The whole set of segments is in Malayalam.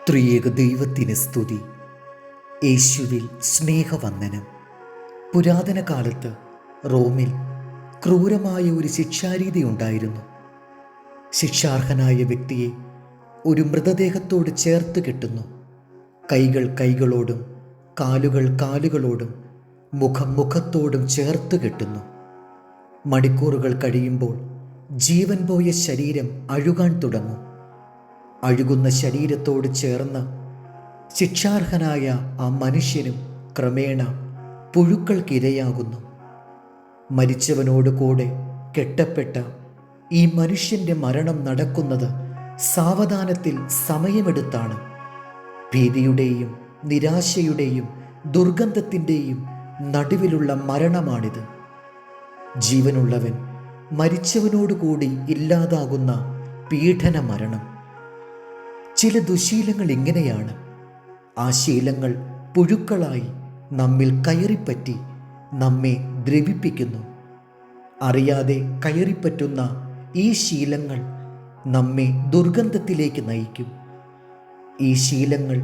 ത്രിയേക ദൈവത്തിന് സ്തുതി. യേശുവിൽ സ്നേഹവന്ദനം. പുരാതന കാലത്ത് റോമിൽ ക്രൂരമായ ഒരു ശിക്ഷാരീതി ഉണ്ടായിരുന്നു. ശിക്ഷാർഹനായ വ്യക്തിയെ ഒരു മൃതദേഹത്തോട് ചേർത്ത് കെട്ടുന്നു. കൈകൾ കൈകളോടും കാലുകൾ കാലുകളോടും മുഖം മുഖത്തോടും ചേർത്ത് കെട്ടുന്നു. മണിക്കൂറുകൾ കഴിയുമ്പോൾ ജീവൻ പോയ ശരീരം അഴുകാൻ തുടങ്ങും. അഴുകുന്ന ശരീരത്തോട് ചേർന്ന് ശിക്ഷാർഹനായ ആ മനുഷ്യനും ക്രമേണ പുഴുക്കൾക്കിരയാകുന്നു. മരിച്ചവനോട് കൂടെ കെട്ടപ്പെട്ട ഈ മനുഷ്യൻ്റെ മരണം നടക്കുന്നത് സാവധാനത്തിൽ സമയമെടുത്താണ്. ഭീതിയുടെയും നിരാശയുടെയും ദുർഗന്ധത്തിൻ്റെയും നടുവിലുള്ള മരണമാണിത്. ജീവനുള്ളവൻ മരിച്ചവനോടുകൂടി ഇല്ലാതാകുന്ന പീഡന മരണം. ചില ദുശീലങ്ങൾ ഇങ്ങനെയാണ്. ആ ശീലങ്ങൾ പുഴുക്കളായി നമ്മിൽ കയറിപ്പറ്റി നമ്മെ ദ്രവിപ്പിക്കുന്നു. അറിയാതെ കയറിപ്പറ്റുന്ന ഈ ശീലങ്ങൾ നമ്മെ ദുർഗന്ധത്തിലേക്ക് നയിക്കും. ഈ ശീലങ്ങൾ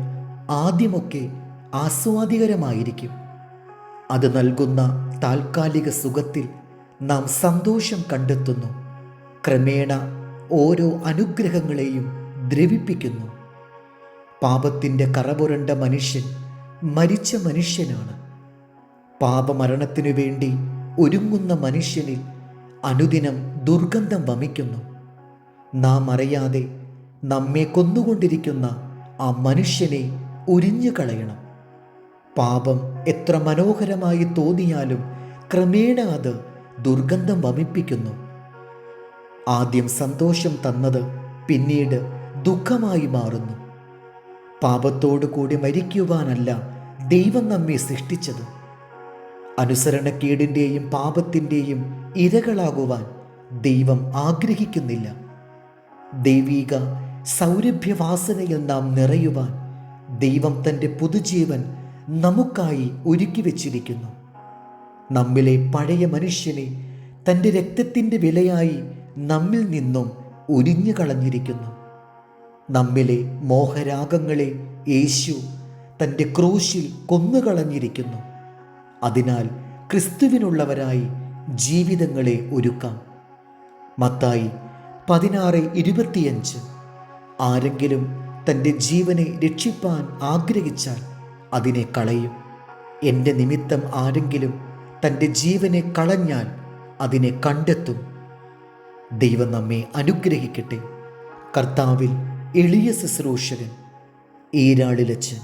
ആദ്യമൊക്കെ ആസ്വാദികരമായിരിക്കും. അത് നൽകുന്ന താൽക്കാലിക സുഖത്തിൽ നാം സന്തോഷം കണ്ടെത്തുന്നു. ക്രമേണ ഓരോ അനുഗ്രഹങ്ങളെയും ദ്രവിപ്പിക്കുന്നു. പാപത്തിൻ്റെ കറപുരണ്ട മനുഷ്യൻ മരിച്ച മനുഷ്യനാണ്. പാപമരണത്തിനു വേണ്ടി ഒരുങ്ങുന്ന മനുഷ്യനിൽ അനുദിനം ദുർഗന്ധം വമിക്കുന്നു. നാം അറിയാതെ നമ്മെ കൊന്നുകൊണ്ടിരിക്കുന്ന ആ മനുഷ്യനെ ഉരിഞ്ഞു കളയണം. പാപം എത്ര മനോഹരമായി തോന്നിയാലും ക്രമേണ അത് ദുർഗന്ധം വമിപ്പിക്കുന്നു. ആദ്യം സന്തോഷം തന്നത് പിന്നീട് ദുഃഖമായി മാറുന്നു. പാപത്തോടു കൂടി മരിക്കുവാനല്ല ദൈവം നമ്മെ സൃഷ്ടിച്ചത്. അനുസരണക്കേടിൻ്റെയും പാപത്തിൻ്റെയും ഇരകളാകുവാൻ ദൈവം ആഗ്രഹിക്കുന്നില്ല. ദൈവിക സൗരഭ്യവാസനയിൽ നാം നിറയുവാൻ ദൈവം തൻ്റെ പുതുജീവൻ നമുക്കായി ഒരുക്കി വച്ചിരിക്കുന്നു. നമ്മിലെ പഴയ മനുഷ്യനെ തൻ്റെ രക്തത്തിൻ്റെ വിലയായി നമ്മിൽ നിന്നും ഉരിഞ്ഞു കളഞ്ഞിരിക്കുന്നു. നമ്മിലെ മോഹരാഗങ്ങളെ യേശു തൻ്റെ ക്രൂശിൽ കൊന്നുകളഞ്ഞിരിക്കുന്നു. അതിനാൽ ക്രിസ്തുവിനുള്ളവരായി ജീവിതങ്ങളെ ഒരുക്കാം. മത്തായി 16:25. ആരെങ്കിലും തൻ്റെ ജീവനെ രക്ഷിപ്പാൻ ആഗ്രഹിച്ചാൽ അതിനെ കളയും. എൻ്റെ നിമിത്തം ആരെങ്കിലും തൻ്റെ ജീവനെ കളഞ്ഞാൽ അതിനെ കണ്ടെത്തും. ദൈവം നമ്മെ അനുഗ്രഹിക്കട്ടെ. കർത്താവിൽ എളിയ ശുശ്രൂഷകൻ ഈരാളിലച്ചൻ.